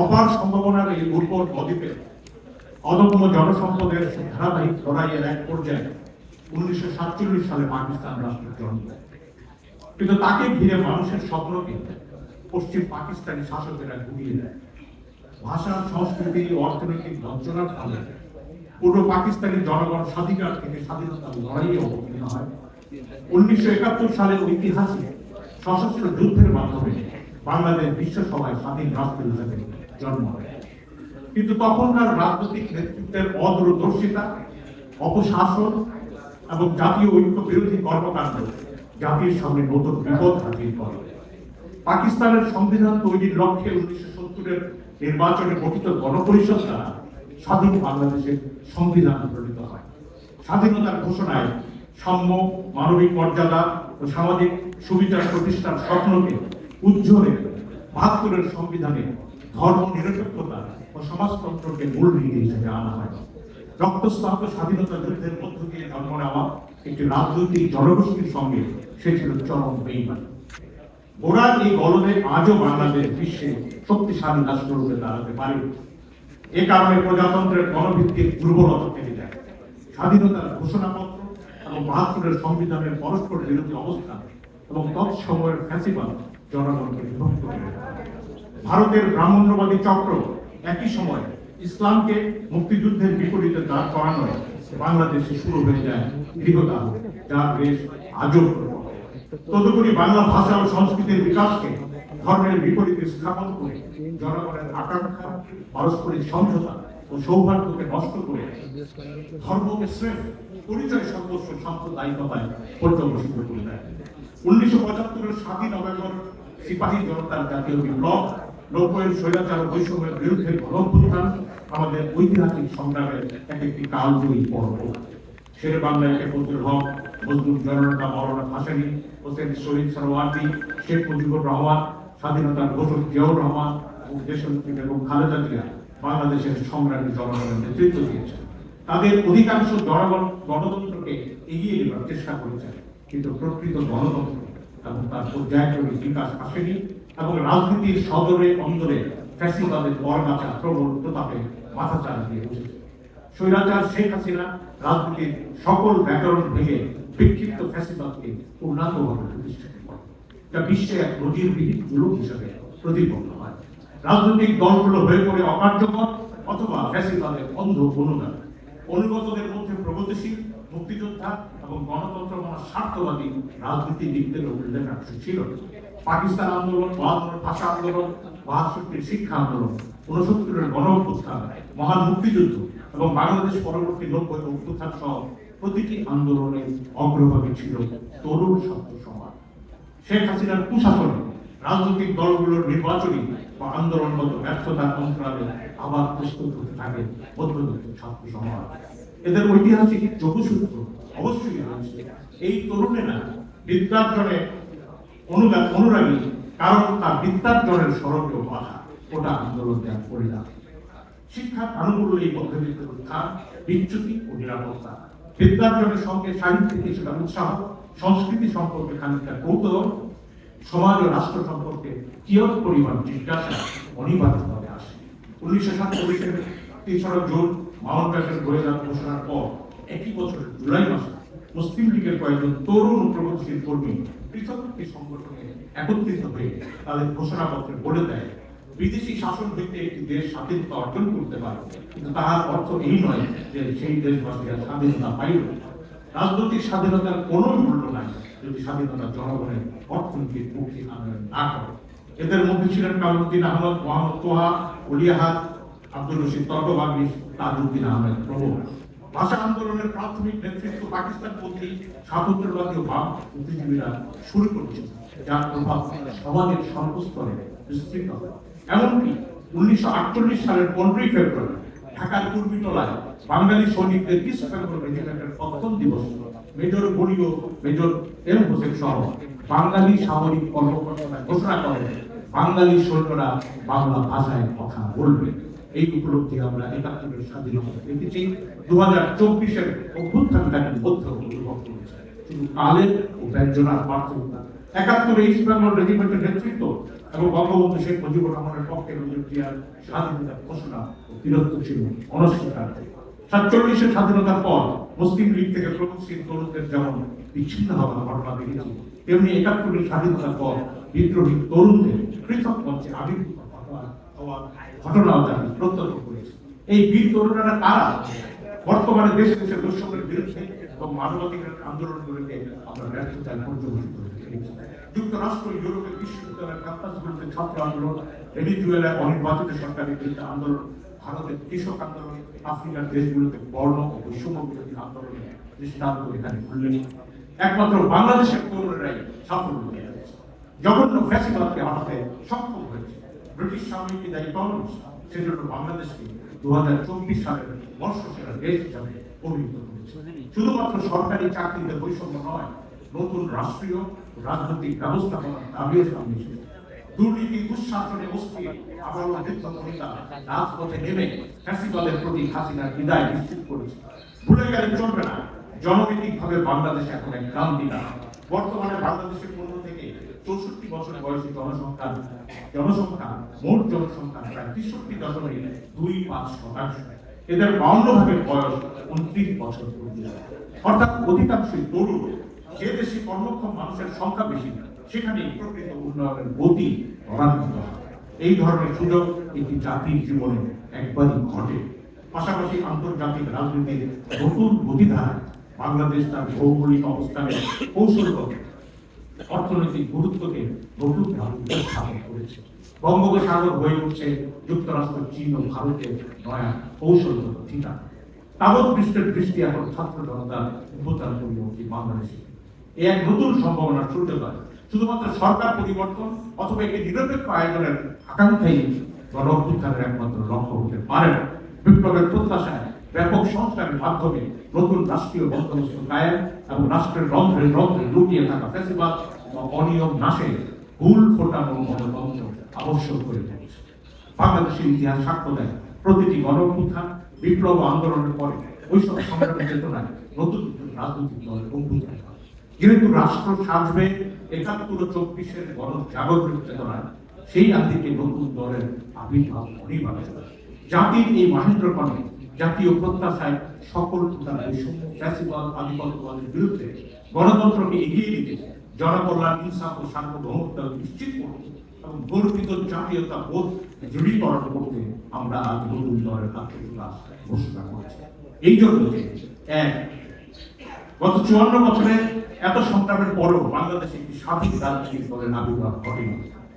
অপার সম্ভাবনার এই উর্বর বদ্বীপে অদম্য জনসম্পদের ধারাবাহিক লড়াইয়ের এক পর্যায়ে 1947 সালে পাকিস্তান রাষ্ট্রের জন্ম। কিন্তু তাকে ঘিরে মানুষের স্বপ্নকে পশ্চিম পাকিস্তানি শাসকেরা ঘুরিয়ে দেয়। ভাষা, সংস্কৃতি, অর্থনৈতিক বঞ্চনার ফলে পূর্ব পাকিস্তানি জনগণ স্বাধিকার থেকে স্বাধীনতার লড়াইয়ে অবতীর্ণ হয়। 1971 সালের ঐতিহাসিক সশস্ত্র যুদ্ধের মাধ্যমে বাংলাদেশ বিশ্বসভায় স্বাধীন রাষ্ট্র হিসেবে জন্ম নেয়। কিন্তু তখনকার রাজনৈতিক নেতৃত্বের অদূরদর্শিতা, অপশাসন এবং জাতীয় ঐক্য বিরোধী কর্মকাণ্ড জাতির সামনে নতুন বিপদ হাজির করে। পাকিস্তানের সংবিধান তৈরির লক্ষ্যে 1970-এর নির্বাচনে গঠিত গণপরিষদ দ্বারা স্বাধীন বাংলাদেশের সংবিধান প্রণীত হয়। স্বাধীনতার ঘোষণায় সাম্য, মানবিক মর্যাদা ও সামাজিক সুবিধা প্রতিষ্ঠার স্বপ্নকে উজ্জ্বলে 72-এর সংবিধানে ধর্ম নিরপেক্ষতা ও সমাজতন্ত্রকে মূলনীতি হিসেবে আনা হয়। রক্তস্নাত স্বাধীনতা যুদ্ধের মধ্য দিয়ে জন্ম নেওয়া একটি রাজনৈতিক জনগোষ্ঠীর সঙ্গে সে ছিল চরম বেইমানি। ওরা এই গলদে আজও বাংলাদেশ বিশ্বে শক্তিশালী রাষ্ট্ররূপে দাঁড়াতে পারে। এ কারণে প্রজাতন্ত্রের গণভিত্তিক দুর্বলতা থেকে যায়। স্বাধীনতার ঘোষণাপত্র এবং 72-এর সংবিধানের পরস্পর বিরোধী অবস্থান এবং তৎসময়ের ফ্যাসিবাদ জনগণকে বিভক্ত করে। ভারতের ব্রাহ্মণ্যবাদী চক্র একই সময় ইসলামকে মুক্তিযুদ্ধের বিপরীতে দাঁড় করানোয় বাংলাদেশে শুরু হয়ে যায় গৃহদাহ, যার বেশ আজও। তদুপরি বাংলা ভাষা ও সংস্কৃতির বিকাশকে ধর্মের বিপরীতে স্থাপন করে জনগণের আকাঙ্ক্ষা, পারস্পরিক সমঝোতা ও সৌহার্দ্যকে নষ্ট করে ধর্মকে স্রেফ পরিচয় সর্বস্ব সাম্প্রদায়িকতায় পর্যবসিত করে দেয়। 1975-এর 7 নভেম্বর সিপাহী জনতার জাতীয় বিপ্লব, 90-এর স্বৈরাচার বৈষম্যের বিরুদ্ধে গণঅভ্যুত্থান আমাদের ঐতিহাসিক সংগ্রামের একটি কালজয়ী পর্ব। শেরে বাংলা একে ফজলুল হক, মজলুম জননেতা মাওলানা ভাসানী, হোসেন শহীদ সরওয়ার্দী, শেখ মুজিবুর রহমান, স্বাধীনতার ঘোষক জিয়াউর রহমান ও দেশনেত্রী বেগম খালেদা জিয়া বাংলাদেশের সংগ্রামী জনগণের নেতৃত্ব দিয়েছেন। তাদের অধিকাংশ জনগণ গণতন্ত্রকে এগিয়ে নেবার চেষ্টা করেছেন, কিন্তু প্রকৃত গণতন্ত্র এবং তার পর্যায়ক্রমিক বিকাশ আসেনি এবং রাজনীতির সদরে অন্দরে ফ্যাসিবাদের বরগাছা প্রবল প্রতাপে মাথাচাড়া দিয়ে বসেছে। স্বৈরাচার শেখ হাসিনা রাজনীতির সকল ব্যাকরণ ভেঙে বিক্ষিপ্ত ফ্যাসিবাদকে পূর্ণাঙ্গভাবে প্রতিষ্ঠিত করে, যা বিশ্বে এক নজিরবিহীন জুলুম হিসেবে প্রতিপন্ন হয়। রাজনৈতিক দলগুলো হয়ে পড়ে অকার্যকর অথবা ফ্যাসিবাদের অন্ধ অনুগামী। অনুগতদের মধ্যে প্রগতিশীল, মুক্তিযোদ্ধা এবং গণতন্ত্র মানা স্বার্থবাদী রাজনীতিবিদদেরও উল্লেখাংশ ছিল। পাকিস্তান আন্দোলন, 52-এর ভাষা আন্দোলন, 62-এর শিক্ষা আন্দোলন, 69-এর গণঅভ্যুত্থান, মহান মুক্তিযুদ্ধ এবং বাংলাদেশ পরবর্তী 90-এর অভ্যুত্থান সহ প্রতিটি আন্দোলনের অগ্রভাগে ছিল তরুণ ছাত্র সমাজ। শেখ হাসিনার কুশাসনে রাজনৈতিক দলগুলোর নির্বাচনী বা আন্দোলনগত ব্যর্থতার অন্তরালে আবার প্রস্তুত হতে থাকে মধ্যবিত্ত ছাত্র সমাজ। এদের ঐতিহাসিক যোগসূত্র অবশ্যই রয়েছে। এই তরুণেরা বিদ্যার্জনে অনুরাগী, কারণ তার বিদ্যার্জনের স্মরণীয় বাধা ওটা আন্দোলন ত্যাগ পরিণাম। শিক্ষার আনুকূল্য এই মধ্যবিত্ত উত্থান, বিচ্যুতি ও নিরাপত্তা, বিদ্যার্জনের সঙ্গে সাহিত্যিক কিছুটা উৎসাহ, সংস্কৃতি সম্পর্কে খানিকটা কৌতূহল, সমাজ ও রাষ্ট্র সম্পর্কে কিয়ৎ পরিমাণ জিজ্ঞাসা অনিবার্যভাবে আসে। 1947-এর 3 জুন মাউন্টব্যাটেন গোয়েন্দা ঘোষণার পর একই বছরের জুলাই মাসে মুসলিম লীগের কয়েকজন তরুণ ও প্রগতিশীল কর্মী পৃথক একটি সংগঠনে একত্রিত হয়ে তাদের ঘোষণাপত্রে বলে দেয়, বিদেশি শাসন হইতে একটি দেশ স্বাধীনতা অর্জন করতে পারে, কিন্তু তাহার অর্থ এই নয় যে সেই দেশবাসীরা স্বাধীনতা পাইল। রাজনৈতিক স্বাধীনতার কোনো মূল্য নাই যদি স্বাধীনতা জনগণের অর্থনৈতিক মুক্তি আনয়ন না করে। এদের মধ্যে ছিলেন কামরুদ্দিন আহমদ, মোহাম্মদ তোহা, অলিয়াহাদ, আব্দুল রশিদ তর্কবাগী, তাজউদ্দিন আহমেদ প্রমুখ। ভাষা আন্দোলনের প্রাথমিক নেতৃত্ব পাকিস্তানপন্থী স্বাতন্ত্র্যবাদী ও বাম বুদ্ধিজীবীরা শুরু করেছিল, যার প্রভাব সমাজের সর্বস্তরে বিস্তৃত হয়। এমনকি 1948 সালের 15 ফেব্রুয়ারি ঢাকার কুর্মিটোলায় বাঙালি সৈনিকদের ইস্ট বেঙ্গল রেজিমেন্টের প্রথম দিবস মেজর গড়িও, মেজর এম হোসেন সহ বাঙালি সামরিক কর্মকর্তারা ঘোষণা করেন বাঙালি সৈন্যরা বাংলা ভাষায় কথা বলবে। এই উপলব্ধি আমরা 71-এর স্বাধীনতা দেখেছি, 2024-এর অভ্যুত্থানকারীর মধ্যে অনুভব করেছে। শুধু কালের ও ব্যঞ্জনার পার্থক্য 71 ইস্ট বেঙ্গল রেজিমেন্টের নেতৃত্ব এবং বঙ্গবন্ধু শেখ মুজিবুর রহমানের পক্ষে স্বাধীনতার ঘোষণা ও বীরত্ব ছিল অনস্বীকার্য। 47-এর স্বাধীনতার পর মুসলিম লীগ থেকে প্রগতিশীল তরুণদের যেমন বিচ্ছিন্ন হওয়ার ঘটনা দেখেছি, তেমনি 71-এর স্বাধীনতার পর বিদ্রোহী তরুণদের পৃথক মঞ্চে আবির্ভূত হওয়ার ঘটনাও তারা প্রত্যক্ষ করেছে। এই বীর তরুণরা কারা? বর্তমানে দেশে দেশে বৈষম্যের বিরুদ্ধে এবং মানবাধিকার আন্দোলনগুলিকে আমরা ব্যর্থতায় পর্যবেসিত হয়েছে। যুক্তরাষ্ট্র, ইউরোপের বিশ্ববিদ্যালয়ের ক্যাম্পাসগুলিতে ছাত্র আন্দোলন, ভেনেজুয়েলার অনির্বাচিত সরকারের বিরুদ্ধে আন্দোলন, ভারতের কৃষক আন্দোলন, আফ্রিকার দেশগুলোতে বর্ণ ও বৈষম্য বিরোধী আন্দোলনের দৃষ্টান্ত এখানে উল্লেখ। একমাত্র বাংলাদেশের তরুণেরাই সাফল্য পেয়ে গেছে, জঘন্য ফ্যাসিবাদকে হটাতে সক্ষম হয়েছে। ব্রিটিশ সামরিক বিদায়ী ইকোনমিক্স সেজন্য বাংলাদেশকে 2024 সালের বর্ষসেরা দেশ হিসাবে অভিহিত করেছে। শুধুমাত্র সরকারি চাকরিতে বৈষম্য নয়, নতুন রাষ্ট্রীয় রাজনৈতিক ব্যবস্থাপনার দাবিও সামনে এসেছে। দুর্নীতি, দুঃশাসনে অস্থির আবারও নেতা রাজপথে নেমে ফ্যাসিবাদের প্রতি হাসিনার বিদায় নিশ্চিত করেছে। ভুলে গেলে চলবে না, জননৈতিক ভাবে বাংলাদেশ এখন এক ক্রান্তি না। বর্তমানে বাংলাদেশের 15 থেকে 64 বছর বয়সী জনসংখ্যা মোট জনসংখ্যা প্রায় 63.25%। এদের 52% বয়স 29 বছর পর্যন্ত। অর্থাৎ অধিকাংশই তরুণ। যে দেশে কর্মক্ষম মানুষের সংখ্যা বেশি, সেখানে প্রকৃত উন্নয়নের গতি ত্বরান্বিত হয়। এই ধরনের সুযোগ একটি জাতির জীবনে একবারই ঘটে। পাশাপাশি আন্তর্জাতিক রাজনীতির নতুন গতিধারায় বাংলাদেশ তার ভৌগোলিক অবস্থানের কৌশলগত অর্থনৈতিক গুরুত্বকে নতুনভাবে উপস্থাপন করেছে। বঙ্গোপসাগর হয়ে উঠছে যুক্তরাষ্ট্র, চীন ও ভারতের নয়া কৌশলগত ঠিকানা। তাবৎ পৃষ্ঠের দৃষ্টি এখন ছাত্র জনতার উত্থান পরিবর্তী বাংলাদেশে এক নতুন সম্ভাবনার সূর্যোদয়। শুধুমাত্র সরকার পরিবর্তন অথবা একটি নিরপেক্ষ আয়োজনের আকাঙ্ক্ষাই গণ অভ্যুত্থানের একমাত্র লক্ষ্য হতে পারে না। বিপ্লবের প্রত্যাশায় ব্যাপক সংস্কারের মাধ্যমে নতুন রাষ্ট্রীয় বন্দোবস্ত কায়েম এবং রাষ্ট্রের রন্ধ্রে রন্ধ্রে লুকিয়ে থাকা ফ্যাসিবাদ ও অনিয়ম নাশে ভুল ফোটানো গণতন্ত্র আবশ্যক করে তুলেছে। বাংলাদেশের ইতিহাস সাক্ষ্য দেয়, প্রতিটি গণ অভ্যুত্থান, বিপ্লব আন্দোলনের পরে ওইসব সংগ্রামের চেতনায় নতুন রাজনৈতিক দলের অভ্যুত্থান। যেহেতু রাষ্ট্র সাজবে 71 ও 24-এর গণ জাগরণের চেতনায়, সেই আদিকে নতুন দলের আবির্ভাব অনিবার্য। জাতির এই মহেন্দ্রক্ষণে জাতীয় প্রত্যাশায় সকল প্রকার বৈষম্য, ফ্যাসিবাদ, আধিপত্যবাদের বিরুদ্ধে গণতন্ত্রকে এগিয়ে দিতে, জনকল্যাণ, ইনসাফ ও সার্বভৌমত্ব নিশ্চিত করতে এবং গর্বিত জাতীয়তা বোধ দৃঢ়ীকরণ করতে আমরা আজ নতুন দলের আত্মবিশ্বাস ঘোষণা করছি। এই জন্য এক গত 54 বছরে এত সংগ্রামের পরও বাংলাদেশে একটি স্বাধীন রাজনৈতিক দলের আবির্ভাব ঘটেনি,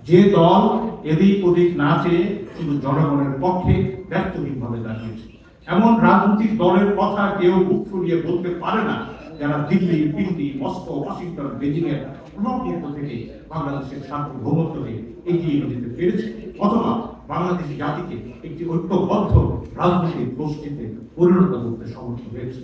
যে দল এদিক ওদিক না চেয়ে শুধু জনগণের পক্ষে ব্যর্থহীনভাবে দাঁড়িয়েছে। এমন রাজনৈতিক দলের কথা কেউ মুখ ফুলিয়ে বলতে পারে না যারা দিল্লি, পিন্ডি, মস্কো, ওয়াশিংটন, বেজিং এর প্রভাবমুক্ত থেকে বাংলাদেশের সার্বভৌমত্বকে এগিয়ে নিতে পেরেছে অথবা বাংলাদেশী জাতিকে একটি ঐক্যবদ্ধ রাজনৈতিক গোষ্ঠীতে পরিণত করতে সমর্থ হয়েছে।